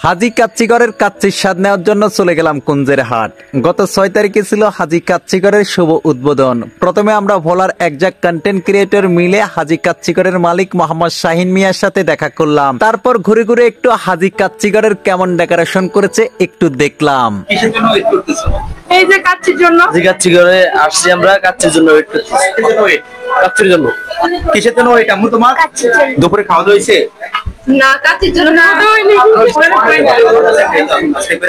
হাজী কাচ্চিগড়ের কাচ্চির স্বাদ নেওয়ার জন্য চলে গেলাম কুঞ্জের হাট। গত 6 তারিখে ছিল হাজী কাচ্চিগড়ের শুভ উদ্বোধন। প্রথমে আমরা ভোলার একজাক্ট কন্টেন্ট ক্রিয়েটর মিলে হাজী কাচ্চিগড়ের মালিক মোহাম্মদ শাহিন মিয়ার সাথে দেখা করলাম। তারপর ঘুরে ঘুরে একটু হাজী কাচ্চিগড়ের কেমন ডেকোরেশন করেছে একটু দেখলাম। এই যে কাচ্চির জন্য কাচ্চিগড়ে আসছি আমরা, কাচ্চির জন্য ওয়েট করতেছি। কাচ্চির জন্য কিসের জন্য ওইটা আম্মু তোমার দুপুরে খাওয়া দাওয়া হয়েছে? না, কাচ্চির জন্য না হয়নি।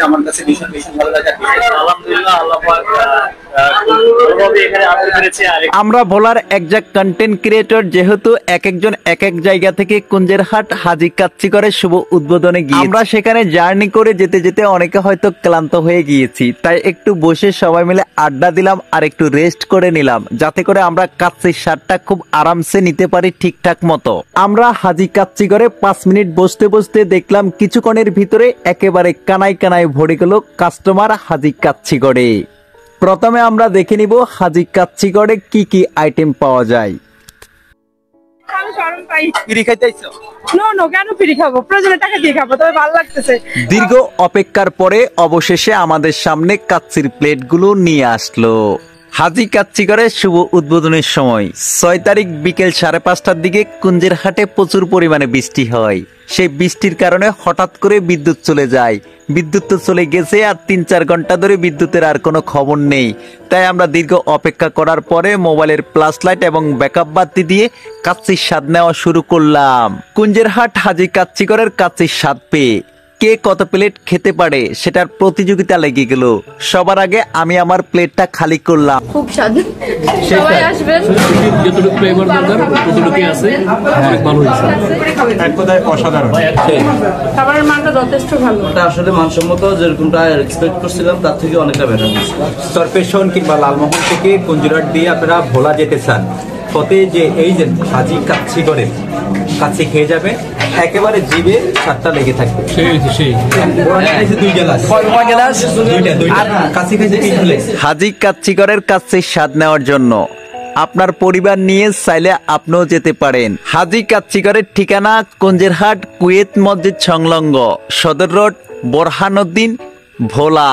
আমার কাছে ভীষণ ভীষণ ভালো লাগে। আলহামদুলিল্লাহ, আল্লাহ পাক আমরা ভোলার একজাক্ট কন্টেন্ট ক্রিয়েটর, যেহেতু এক একজন এক এক জায়গা থেকে কুঞ্জের হাট হাজী কাচ্চিগড়ের শুভ উদ্বোধনে গিয়ে আমরা সেখানে জার্নি করে যেতে যেতে অনেকে হয়তো ক্লান্ত হয়ে গিয়েছি, তাই একটু বসে সবাই মিলে আড্ডা দিলাম আর একটু রেস্ট করে নিলাম, যাতে করে আমরা কাচ্চির স্বাদটা খুব আরামসে নিতে পারি ঠিকঠাক মতো। আমরা হাজী কাচ্চিগড়ে 5 মিনিট বসতে বসতে দেখলাম কিছুক্ষণের ভিতরে একেবারে কানায় কানায় ভরে গেল কাস্টমার হাজী কাচ্চিগড়ে। প্রথমে আমরা দেখে নিব হাজী কাচ্চিগড়ে কি কি আইটেম পাওয়া যায়। দীর্ঘ অপেক্ষার পরে অবশেষে আমাদের সামনে কাচ্চির প্লেটগুলো নিয়ে আসলো। হাজী কাচ্চিগড়ের শুভ উদ্বোধনের সময় 6 তারিখ বিকেল 5:30টার দিকে কুঞ্জের হাটে প্রচুর পরিমাণে বৃষ্টি হয়। সেই বৃষ্টির কারণে হঠাৎ করে বিদ্যুৎ চলে যায়। বিদ্যুৎ তো চলে গেছে, আর 3-4 ঘন্টা ধরে বিদ্যুতের আর কোনো খবর নেই। তাই আমরা দীর্ঘ অপেক্ষা করার পরে মোবাইলের ফ্ল্যাশ লাইট এবং ব্যাকআপ বাতি দিয়ে কাচ্চির স্বাদ নেওয়া শুরু করলাম। কুঞ্জের হাট হাজী কাচ্চিগড়ের কাচ্চির স্বাদ পেয়ে কে কত প্লেট খেতে পারে সেটার প্রতিযোগিতা লেগে গেল। সবার আগে আমি আমার প্লেটটা খালি করলাম। খুব স্বাদ, সবাই আসবেন। যতটুকু ফ্লেভার দরকার ততটুকুই আছে, অনেক ভালো হয়েছে, এক কথায় অসাধারণ। খাবারের মানটা যথেষ্ট ভালো। এটা আসলে মানসম্মত, যেরকমটা এক্সপেক্ট করছিলাম তার থেকে অনেকটা বেটার। সরপেশন কিংবা লালমোহন থেকে কুঞ্জুরহাট দিয়ে আপনারা ভোলা যেতে চান, পথে যে এই যে হাজী কাচ্চিগড়ের কাচ্চি খেয়ে যাবে, একেবারে জিভে স্বাদটা লেগে থাকবে। হাজী কাচ্চিগড়ের কাচ্চির স্বাদ নেওয়ার জন্য আপনার পরিবার নিয়ে চাইলে আপনিও যেতে পারেন। হাজী কাচ্চিগড়ের ঠিকানা কুঞ্জের হাট কুয়েত মসজিদ সংলগ্ন, সদর রোড, বোরহানউদ্দিন, ভোলা।